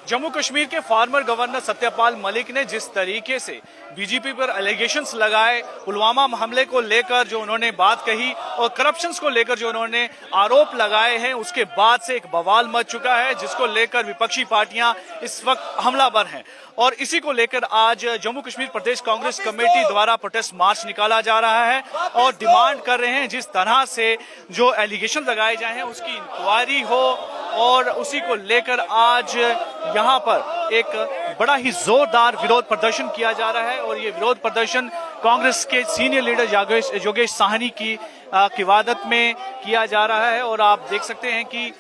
जम्मू कश्मीर के former governor Satyapal Malik ने जिस तरीके से बीजेपी पर एलिगेशंस लगाए, पुलवामा हमले को लेकर जो उन्होंने बात कही और करप्शंस को लेकर जो उन्होंने आरोप लगाए हैं, उसके बाद से एक बवाल मच चुका है जिसको लेकर विपक्षी पार्टियां इस वक्त हमलावर हैं। और इसी को लेकर आज जम्मू कश्मीर प्रदेश कांग्रेस कमेटी द्वारा प्रोटेस्ट मार्च निकाला जा रहा है और डिमांड कर रहे हैं जिस तरह से जो एलिगेशन लगाए जाए हैं उसकी इंक्वायरी हो। और उसी को लेकर आज यहाँ पर एक बड़ा ही जोरदार विरोध प्रदर्शन किया जा रहा है और ये विरोध प्रदर्शन कांग्रेस के सीनियर लीडर योगेश साहनी की क़ियादत में किया जा रहा है। और आप देख सकते हैं कि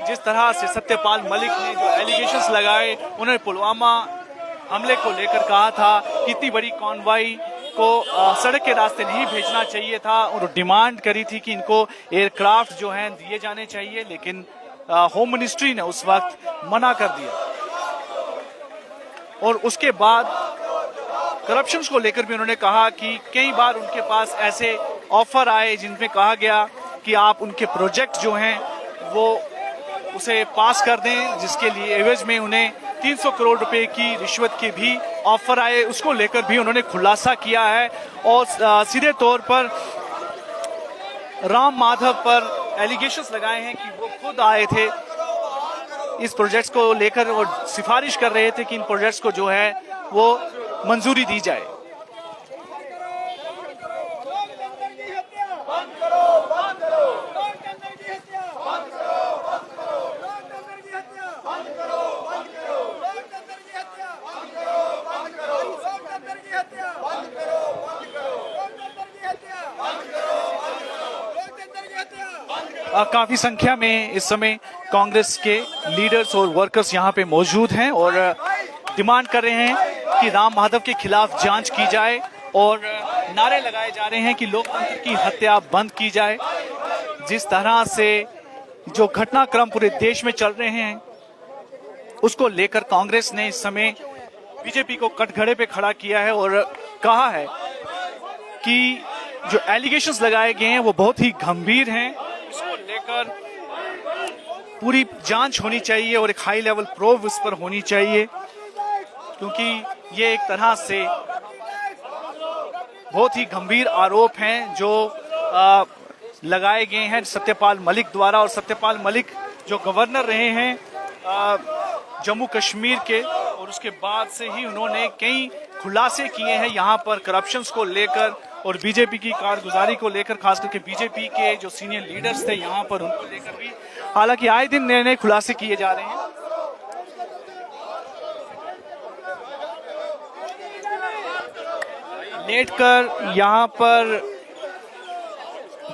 जिस तरह से सत्यपाल मलिक ने जो एलिगेशंस लगाए, उन्होंने पुलवामा हमले को लेकर कहा था कि इतनी बड़ी कॉन्वॉय को सड़क के रास्ते नहीं भेजना चाहिए था और डिमांड करी थी कि इनको एयरक्राफ्ट जो हैं दिए जाने चाहिए, लेकिन होम मिनिस्ट्री ने उस वक्त मना कर दिया। और उसके बाद करप्शंस को लेकर भी उन्होंने कहा कि कई बार उनके पास ऐसे ऑफर आए जिनमें कहा गया कि आप उनके प्रोजेक्ट जो हैं वो उसे पास कर दें, जिसके लिए एवज में उन्हें 300 करोड़ रुपए की रिश्वत के भी ऑफर आए। उसको लेकर भी उन्होंने खुलासा किया है और सीधे तौर पर राम माधव पर एलिगेशंस लगाए हैं कि वो खुद आए थे इस प्रोजेक्ट्स को लेकर और सिफारिश कर रहे थे कि इन प्रोजेक्ट्स को जो है वो मंजूरी दी जाए। काफी संख्या में इस समय कांग्रेस के लीडर्स और वर्कर्स यहां पे मौजूद हैं और डिमांड कर रहे हैं कि राम माधव के खिलाफ जांच की जाए और नारे लगाए जा रहे हैं कि लोकतंत्र की हत्या बंद की जाए। जिस तरह से जो घटनाक्रम पूरे देश में चल रहे हैं उसको लेकर कांग्रेस ने इस समय बीजेपी को कटघरे पे खड़ा किया है और कहा है कि जो एलिगेशंस लगाए गए हैं वो बहुत ही गंभीर हैं, इसको लेकर पूरी जांच होनी चाहिए और एक हाई लेवल प्रोब इस पर होनी चाहिए, क्योंकि ये एक तरह से बहुत ही गंभीर आरोप हैं जो लगाए गए हैं सत्यपाल मलिक द्वारा। और सत्यपाल मलिक जो गवर्नर रहे हैं जम्मू कश्मीर के, और उसके बाद से ही उन्होंने कई खुलासे किए हैं यहाँ पर करप्शंस को लेकर और बीजेपी की कारगुजारी को लेकर, खास करके बीजेपी के जो सीनियर लीडर्स थे यहाँ पर उनको लेकर भी हालांकि आए दिन नए नए खुलासे किए जा रहे हैं। लेटकर यहाँ पर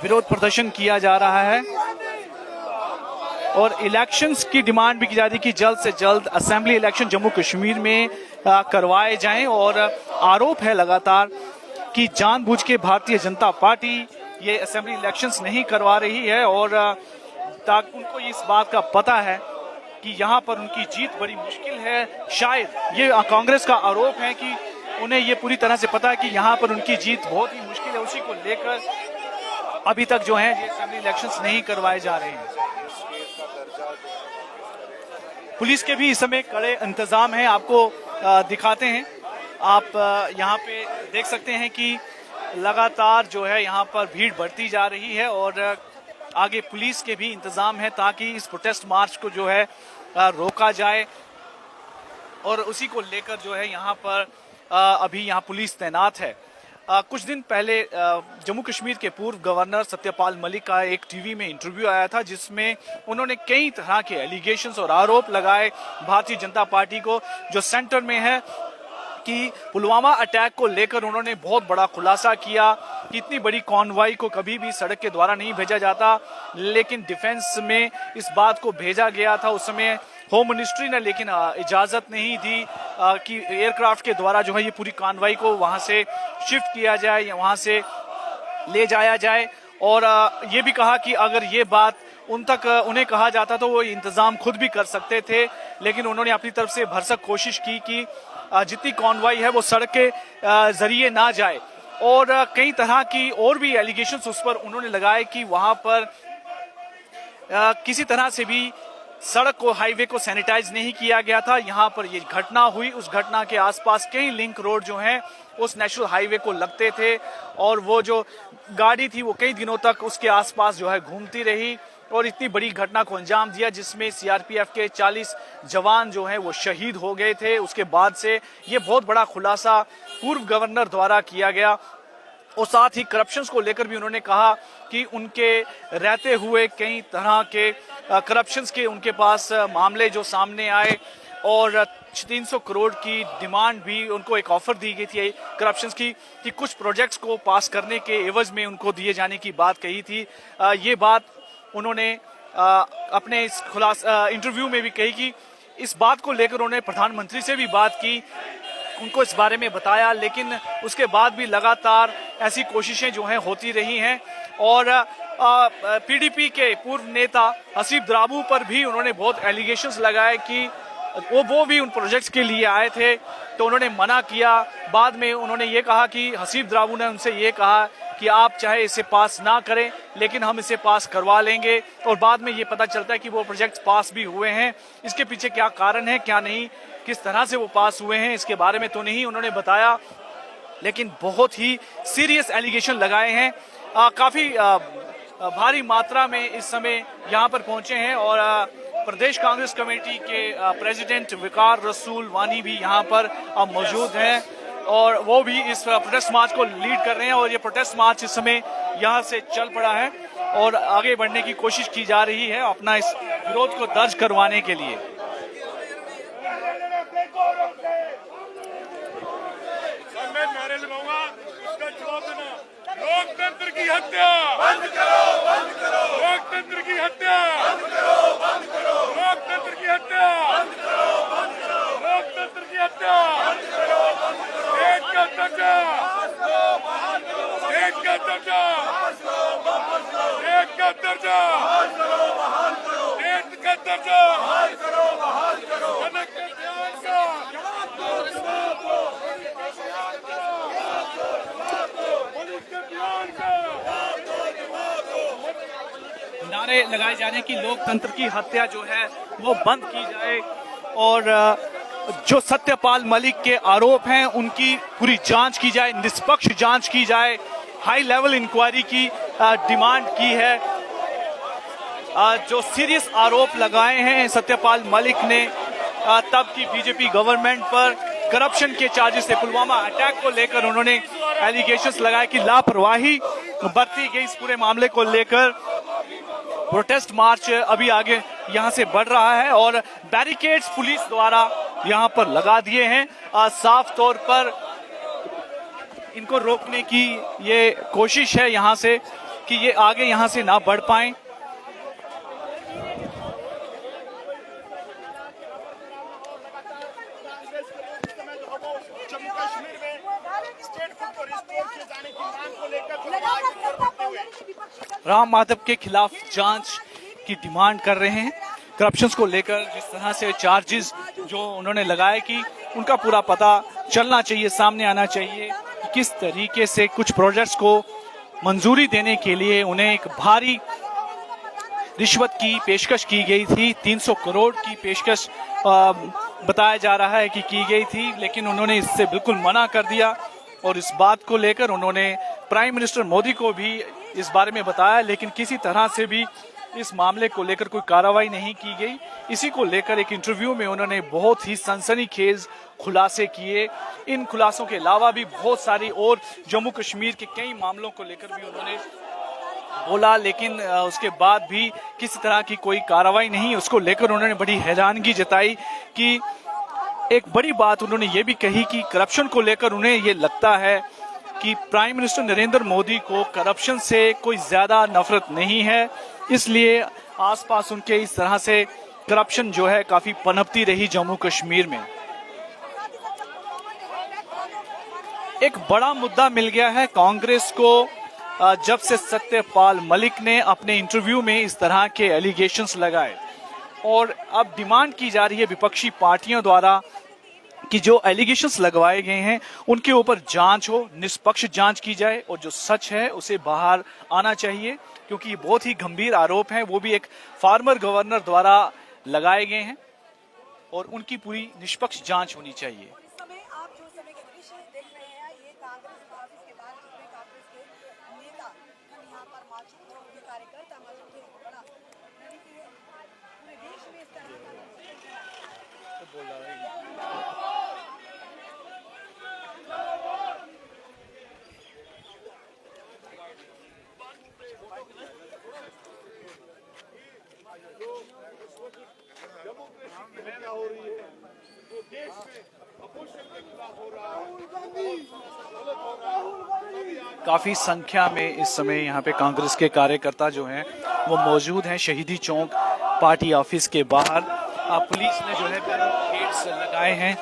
विरोध प्रदर्शन किया जा रहा है और इलेक्शंस की डिमांड भी की जा रही है कि जल्द से जल्द असेंबली इलेक्शन जम्मू कश्मीर में करवाए जाएं। और आरोप है लगातार कि जानबूझ के भारतीय जनता पार्टी ये असेंबली इलेक्शंस नहीं करवा रही है और ताकि उनको इस बात का पता है कि यहाँ पर उनकी जीत बड़ी मुश्किल है। शायद ये कांग्रेस का आरोप है कि उन्हें ये पूरी तरह से पता है कि यहाँ पर उनकी जीत बहुत ही मुश्किल है, उसी को लेकर अभी तक जो है ये असेंबली इलेक्शंस नहीं करवाए जा रहे हैं। पुलिस के भी इस समय कड़े इंतजाम हैं, आपको दिखाते हैं। आप यहाँ पे देख सकते हैं कि लगातार जो है यहाँ पर भीड़ बढ़ती जा रही है और आगे पुलिस के भी इंतजाम है ताकि इस प्रोटेस्ट मार्च को जो है रोका जाए। और उसी को लेकर जो है यहाँ पर अभी यहाँ पुलिस तैनात है। कुछ दिन पहले जम्मू कश्मीर के पूर्व गवर्नर सत्यपाल मलिक का एक टीवी में इंटरव्यू आया था जिसमें उन्होंने कई तरह के एलिगेशंस और आरोप लगाए भारतीय जनता पार्टी को जो सेंटर में है कि पुलवामा अटैक को लेकर उन्होंने बहुत बड़ा खुलासा किया कि इतनी बड़ी कॉन्वॉय को कभी भी सड़क के द्वारा नहीं भेजा जाता, लेकिन डिफेंस में इस बात को भेजा गया था उस समय होम मिनिस्ट्री ने, लेकिन इजाजत नहीं दी कि एयरक्राफ्ट के द्वारा जो है ये पूरी कॉन्वॉय को वहां से शिफ्ट किया जाए या वहां से ले जाया जाए। और ये भी कहा कि अगर ये बात उन तक उन्हें कहा जाता तो वो इंतजाम खुद भी कर सकते थे, लेकिन उन्होंने अपनी तरफ से भरसक कोशिश की कि जितनी कॉन्वॉय है वो सड़क के जरिए ना जाए। और कई तरह की और भी एलिगेशंस उस पर उन्होंने लगाए कि वहां पर किसी तरह से भी सड़क को, हाईवे को सैनिटाइज नहीं किया गया था। यहाँ पर ये घटना हुई, उस घटना के आसपास कई लिंक रोड जो हैं उस नेशनल हाईवे को लगते थे और वो जो गाड़ी थी वो कई दिनों तक उसके आसपास जो है घूमती रही और इतनी बड़ी घटना को अंजाम दिया, जिसमें सीआरपीएफ के 40 जवान जो हैं वो शहीद हो गए थे। उसके बाद से ये बहुत बड़ा खुलासा पूर्व गवर्नर द्वारा किया गया और साथ ही करप्शन को लेकर भी उन्होंने कहा कि उनके रहते हुए कई तरह के करप्शन के उनके पास मामले जो सामने आए और 300 करोड़ की डिमांड भी उनको, एक ऑफर दी गई थी करप्शन की कि कुछ प्रोजेक्ट्स को पास करने के एवज में उनको दिए जाने की बात कही थी। ये बात उन्होंने अपने इस इंटरव्यू में भी कही कि इस बात को लेकर उन्होंने प्रधानमंत्री से भी बात की, उनको इस बारे में बताया, लेकिन उसके बाद भी लगातार ऐसी कोशिशें जो हैं होती रही हैं और पीडीपी के पूर्व नेता हसीब द्राबू पर भी उन्होंने बहुत एलिगेशंस लगाए कि वो भी उन प्रोजेक्ट्स के लिए आए थे तो उन्होंने मना किया। बाद में उन्होंने ये कहा कि हसीब द्राबू ने उनसे ये कहा कि आप चाहे इसे पास ना करें लेकिन हम इसे पास करवा लेंगे और बाद में ये पता चलता है कि वो प्रोजेक्ट्स पास भी हुए हैं। इसके पीछे क्या कारण है, क्या नहीं, किस तरह से वो पास हुए हैं, इसके बारे में तो नहीं उन्होंने बताया, लेकिन बहुत ही सीरियस एलिगेशन लगाए हैं। काफी भारी मात्रा में इस समय यहाँ पर पहुंचे हैं और प्रदेश कांग्रेस कमेटी के प्रेसिडेंट विकार रसूल वानी भी यहाँ पर मौजूद हैं और वो भी इस प्रोटेस्ट मार्च को लीड कर रहे हैं और ये प्रोटेस्ट मार्च इस समय यहाँ से चल पड़ा है और आगे बढ़ने की कोशिश की जा रही है अपना इस विरोध को दर्ज करवाने के लिए। लोकतंत्र की हत्या बंद करो, बंद करो। लोकतंत्र की हत्या बंद करो, बंद करो। लोकतंत्र की हत्या बंद करो, बंद करो। लोकतंत्र की हत्या बंद करो, बंद करो। देश का दर्जा, देश का दर्जा, देश का दर्जा, देश का दर्जा बहाल करो, बहाल करो। जनक के ध्यान का नारे लगाए जा रहे हैं कि लोकतंत्र की हत्या जो है वो बंद की जाए और जो सत्यपाल मलिक के आरोप हैं उनकी पूरी जांच की जाए, निष्पक्ष जांच की जाए, हाई लेवल इंक्वायरी की डिमांड की है। जो सीरियस आरोप लगाए हैं सत्यपाल मलिक ने तब की बीजेपी गवर्नमेंट पर करप्शन के चार्जेस से, पुलवामा अटैक को लेकर उन्होंने एलिगेशंस लगाए कि लापरवाही बरती गई। इस पूरे मामले को लेकर प्रोटेस्ट मार्च अभी आगे यहां से बढ़ रहा है और बैरिकेड्स पुलिस द्वारा यहां पर लगा दिए हैं। साफ तौर पर इनको रोकने की ये कोशिश है यहां से कि ये आगे यहां से ना बढ़ पाएं। जम्मू कश्मीर में स्टेट फूड को रिस्टोर किए जाने की मांग को लेकर राम माधव के खिलाफ जांच की डिमांड कर रहे हैं। करप्शन को लेकर जिस तरह से चार्जेस जो उन्होंने लगाए कि उनका पूरा पता चलना चाहिए, सामने आना चाहिए किस तरीके से कुछ प्रोजेक्ट्स को मंजूरी देने के लिए उन्हें एक भारी रिश्वत की पेशकश की गई थी। 300 करोड़ की पेशकश बताया जा रहा है कि की गई थी, लेकिन उन्होंने इससे बिल्कुल मना कर दिया और इस बात को लेकर उन्होंने प्राइम मिनिस्टर मोदी को भी इस बारे में बताया, लेकिन किसी तरह से भी इस मामले को लेकर कोई कार्रवाई नहीं की गई। इसी को लेकर एक इंटरव्यू में उन्होंने बहुत ही सनसनीखेज खुलासे किए। इन खुलासों के अलावा भी बहुत सारी और जम्मू कश्मीर के कई मामलों को लेकर भी उन्होंने बोला, लेकिन उसके बाद भी किसी तरह की कोई कार्रवाई नहीं। उसको लेकर उन्होंने बड़ी हैरानगी जताई कि एक बड़ी बात उन्होंने ये भी कही कि करप्शन को लेकर उन्हें ये लगता है कि प्राइम मिनिस्टर नरेंद्र मोदी को करप्शन से कोई ज्यादा नफरत नहीं है, इसलिए आसपास उनके इस तरह से करप्शन जो है काफी पनपती रही जम्मू कश्मीर में। एक बड़ा मुद्दा मिल गया है कांग्रेस को जब से सत्यपाल मलिक ने अपने इंटरव्यू में इस तरह के एलिगेशंस लगाए और अब डिमांड की जा रही है विपक्षी पार्टियों द्वारा कि जो एलिगेशंस लगवाए गए हैं उनके ऊपर जांच हो, निष्पक्ष जांच की जाए और जो सच है उसे बाहर आना चाहिए, क्योंकि ये बहुत ही गंभीर आरोप हैं, वो भी एक फार्मर गवर्नर द्वारा लगाए गए हैं और उनकी पूरी निष्पक्ष जांच होनी चाहिए। इस समय आप जो समय के दृश्य देख रहे हैं, ये कांग्रेस ऑफिस के बाहर जिसमें कांग्रेस के नेता हम यहाँ पर मौजूद हैं, उनके कार्यकर्ता मौजूद हैं। बड़ा यानी कि पूरे देश में इस तरह का काफी संख्या में इस समय यहाँ पे कांग्रेस के कार्यकर्ता जो हैं वो मौजूद हैं शहीदी चौक पार्टी ऑफिस के बाहर। पुलिस ने जो है बैरिकेड्स लगाए हैं,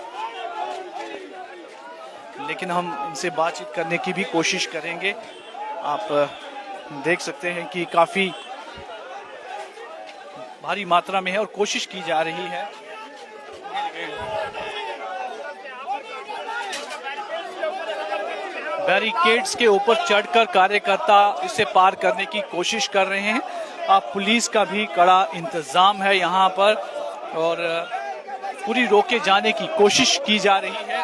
लेकिन हम इनसे बातचीत करने की भी कोशिश करेंगे। आप देख सकते हैं कि काफी भारी मात्रा में है और कोशिश की जा रही है। बैरिकेड्स के ऊपर चढ़कर कार्यकर्ता इसे पार करने की कोशिश कर रहे हैं। पुलिस का भी कड़ा इंतजाम है यहाँ पर और पूरी रोके जाने की कोशिश की जा रही है।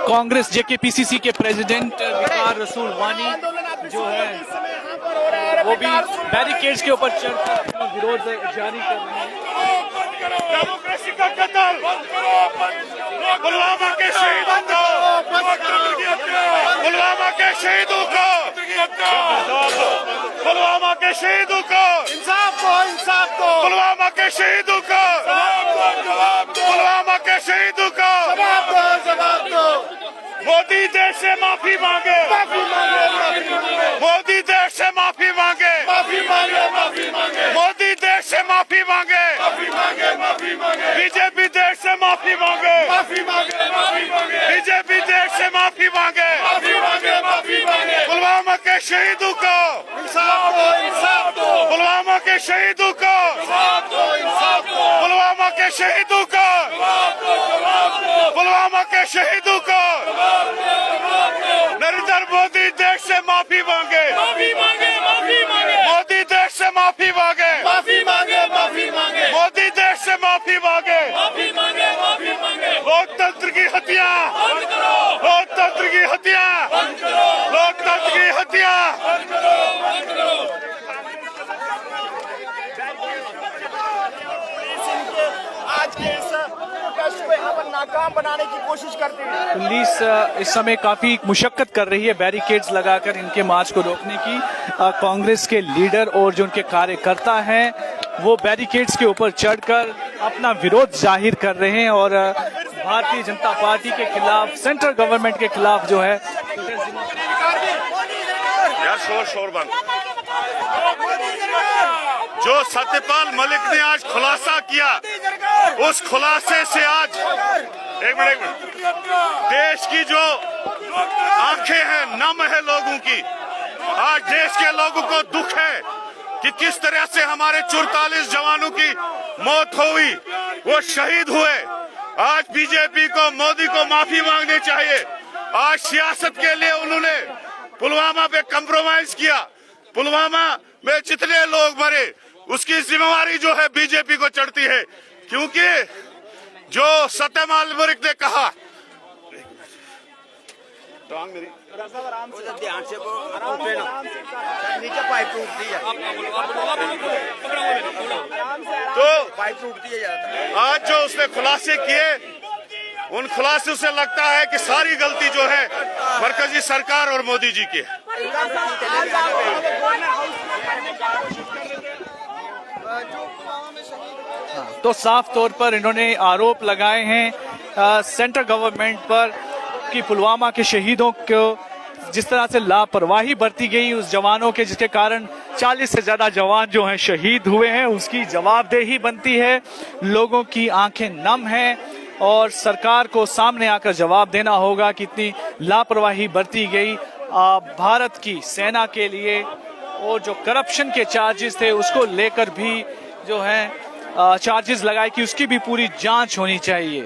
कांग्रेस जेकेपीसीसी के प्रेसिडेंट विकार रसूल वानी जो है वो भी बैरिकेड्स के ऊपर चढ़कर अपना विरोध जारी कर रहे हैं। डेमोक्रेसी का कत्ल, पुलवामा के शहीदों को, पुलवामा के शहीदों को, पुलवामा के शहीदों को, इंसाफ को, इंसाफ को, पुलवामा के शहीदों को, पुलवामा के शहीदों को जवाब दो, जवाब दो। मोदी देश से माफी मांगे, माफी मांगे, मोदी देश से माफी मांगे, माफी मांगे, माफी मांगे, मोदी देश से माफी मांगे, माफी मांगे, माफी मांगे, बीजेपी देश से माफी मांगे, माफी मांगे, माफी मांगे, बीजेपी देश से माफी मांगे, माफी मांगे, माफी मांगे, पुलवामा के शहीदों को इंसाफ दो, इंसाफ दो, पुलवामा के शहीदों को इंसाफ दो, इंसाफ दो, पुलवामा के शहीदों को जवाब दो, जवाब दो, पुलवामा के शहीदों को नरेंद्र मोदी देश से माफी मांगे, माफी मांगे, माफी मांगे, मोदी देश से माफी मांगे, माफी मांगे, माफी मांगे, मोदी देश से माफी मांगे, माफी मांगे, माफी मांगे, लोकतंत्र की हत्या बंद करो, लोकतंत्र की हत्या बंद करो, लोकतंत्र की हत्या बंद करो, बंद करो। आज के इस प्रोटेस्ट को यहाँ पर नाकाम बनाने की कोशिश करते हैं। पुलिस इस समय काफी मुशक्कत कर रही है बैरिकेड्स लगाकर इनके मार्च को रोकने की। कांग्रेस के लीडर और जो उनके कार्यकर्ता हैं वो बैरिकेड्स के ऊपर चढ़कर अपना विरोध जाहिर कर रहे हैं और भारतीय जनता पार्टी के खिलाफ, सेंट्रल गवर्नमेंट के खिलाफ जो है यार शोर बंद। जो सत्यपाल मलिक ने आज खुलासा किया, उस खुलासे से आज एक मिनट देश की जो आंखें हैं नम है लोगों की। आज देश के लोगों को दुख है कि किस तरह से हमारे 44 जवानों की मौत हुई, वो शहीद हुए। आज बीजेपी को, मोदी को माफी मांगनी चाहिए। आज सियासत के लिए उन्होंने पुलवामा पे कंप्रोमाइज किया। पुलवामा में जितने लोग मरे उसकी जिम्मेवारी जो है बीजेपी को चढ़ती है, क्योंकि जो सत्यपाल मलिक ने कहा ध्यान से नीचे पाइप टूटती है, तो पाइप टूटती है ज्यादातर। आज जो उसने खुलासे किए, उन खुलासों से लगता है कि सारी गलती जो है मरकजी सरकार और मोदी जी की है। तो साफ तौर पर इन्होंने आरोप लगाए हैं सेंट्रल गवर्नमेंट पर कि पुलवामा के शहीदों को जिस तरह से लापरवाही बरती गई उस जवानों के, जिसके कारण 40 से ज्यादा जवान जो हैं शहीद हुए हैं, उसकी जवाबदेही बनती है। लोगों की आंखें नम हैं और सरकार को सामने आकर जवाब देना होगा कि इतनी लापरवाही बरती गई भारत की सेना के लिए। और जो करप्शन के चार्जेस थे उसको लेकर भी जो है चार्जेस लगाए कि उसकी भी पूरी जांच होनी चाहिए।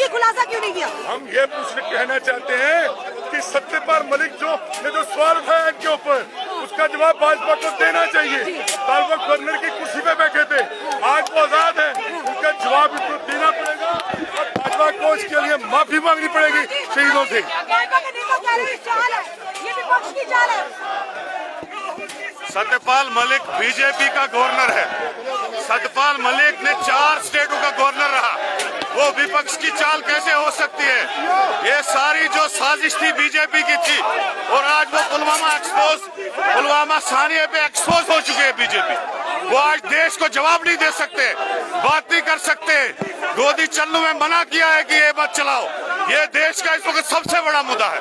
खुलासा क्यों नहीं किया? हम ये कहना चाहते हैं कि सत्यपाल मलिक ने जो सवाल उठाया इनके ऊपर, उसका जवाब भाजपा को देना चाहिए। कल वो गवर्नर की कुर्सी पे बैठे थे, आज वो आजाद है, उनका जवाब इनको देना पड़ेगा और भाजपा को इसके लिए माफी मांगनी पड़ेगी शहीदों से। भाजपा के नेता कह रहे हैं चाल है, ये विपक्ष की चाल है। सत्यपाल मलिक बीजेपी का गवर्नर है। सत्यपाल मलिक ने 4 स्टेटों का गवर्नर रहा, वो विपक्ष की चाल कैसे हो सकती है? ये सारी जो साजिश थी बीजेपी की थी, और आज वो पुलवामा सानिया पे एक्सपोज हो चुके हैं बीजेपी। वो आज देश को जवाब नहीं दे सकते, बात नहीं कर सकते। गोदी चन्नू में मना किया है कि ये मत चलाओ। ये देश का इस वक्त सबसे बड़ा मुद्दा है।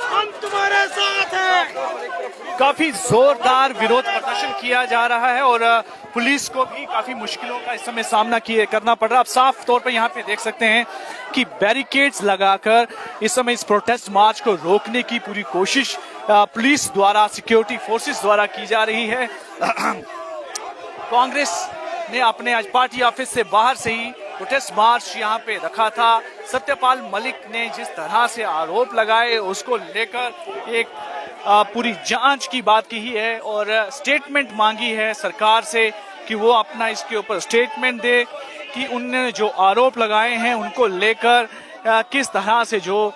हम तुम्हारे साथ हैं। काफी जोरदार विरोध प्रदर्शन किया जा रहा है और पुलिस को भी काफी मुश्किलों का इस समय सामना करना पड़ रहा है। आप साफ तौर पर यहाँ पे देख सकते हैं कि बैरिकेड्स लगाकर इस समय इस प्रोटेस्ट मार्च को रोकने की पूरी कोशिश पुलिस द्वारा, सिक्योरिटी फोर्सेस द्वारा की जा रही है। कांग्रेस ने अपने आज पार्टी ऑफिस से बाहर से ही प्रोटेस्ट मार्च यहाँ पे रखा था। सत्यपाल मलिक ने जिस तरह से आरोप लगाए उसको लेकर एक पूरी जांच की बात की है और स्टेटमेंट मांगी है सरकार से कि वो अपना इसके ऊपर स्टेटमेंट दे कि उन्होंने जो आरोप लगाए हैं उनको लेकर किस तरह से जो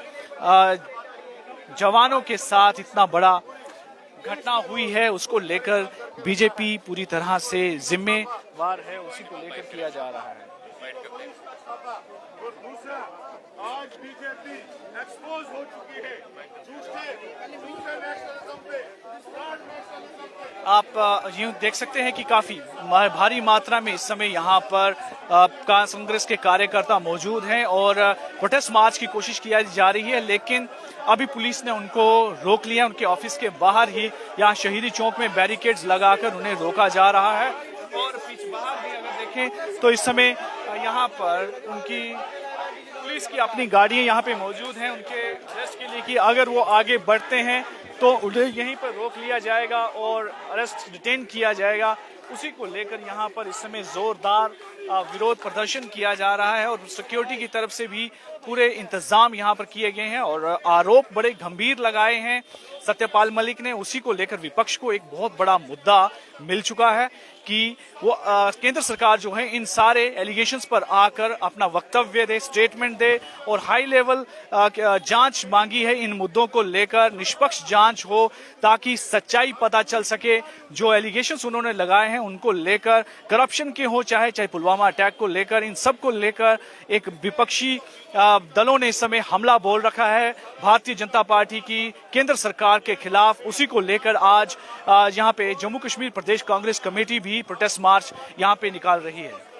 जवानों के साथ इतना बड़ा घटना हुई है उसको लेकर बीजेपी पूरी तरह से जिम्मेवार है, उसी को लेकर किया जा रहा है। और दूसरा, आज बीजेपी एक्सपोज हो चुकी है दूसरे नेशनलिज्म पे। आप यूं देख सकते हैं कि काफी भारी मात्रा में इस समय यहाँ पर कांग्रेस के कार्यकर्ता मौजूद हैं और प्रोटेस्ट मार्च की कोशिश की जा रही है, लेकिन अभी पुलिस ने उनको रोक लिया। उनके ऑफिस के बाहर ही यहाँ शहीदी चौक में बैरिकेड्स लगाकर उन्हें रोका जा रहा है। और पीछे बाहर भी अगर देखें तो इस समय यहाँ पर उनकी पुलिस की अपनी गाड़ियां यहाँ पे मौजूद हैं उनके अरेस्ट के लिए कि अगर वो आगे बढ़ते हैं तो उन्हें यहीं पर रोक लिया जाएगा और अरेस्ट डिटेन किया जाएगा। उसी को लेकर यहाँ पर इस समय जोरदार विरोध प्रदर्शन किया जा रहा है और सिक्योरिटी की तरफ से भी पूरे इंतजाम यहाँ पर किए गए हैं और आरोप बड़े गंभीर लगाए हैं सत्यपाल मलिक ने। उसी को लेकर विपक्ष को एक बहुत बड़ा मुद्दा मिल चुका है कि वो केंद्र सरकार जो है इन सारे एलिगेशंस पर आकर अपना वक्तव्य दे, स्टेटमेंट दे और हाई लेवल जांच मांगी है इन मुद्दों को लेकर, निष्पक्ष जांच हो ताकि सच्चाई पता चल सके। जो एलिगेशंस उन्होंने लगाए हैं उनको लेकर, करप्शन के हो चाहे पुलवामा अटैक को लेकर, इन सब को लेकर एक विपक्षी दलों ने इस समय हमला बोल रखा है भारतीय जनता पार्टी की केंद्र सरकार के खिलाफ। उसी को लेकर आज यहाँ पे जम्मू कश्मीर प्रदेश कांग्रेस कमेटी भी प्रोटेस्ट मार्च यहाँ पे निकाल रही है।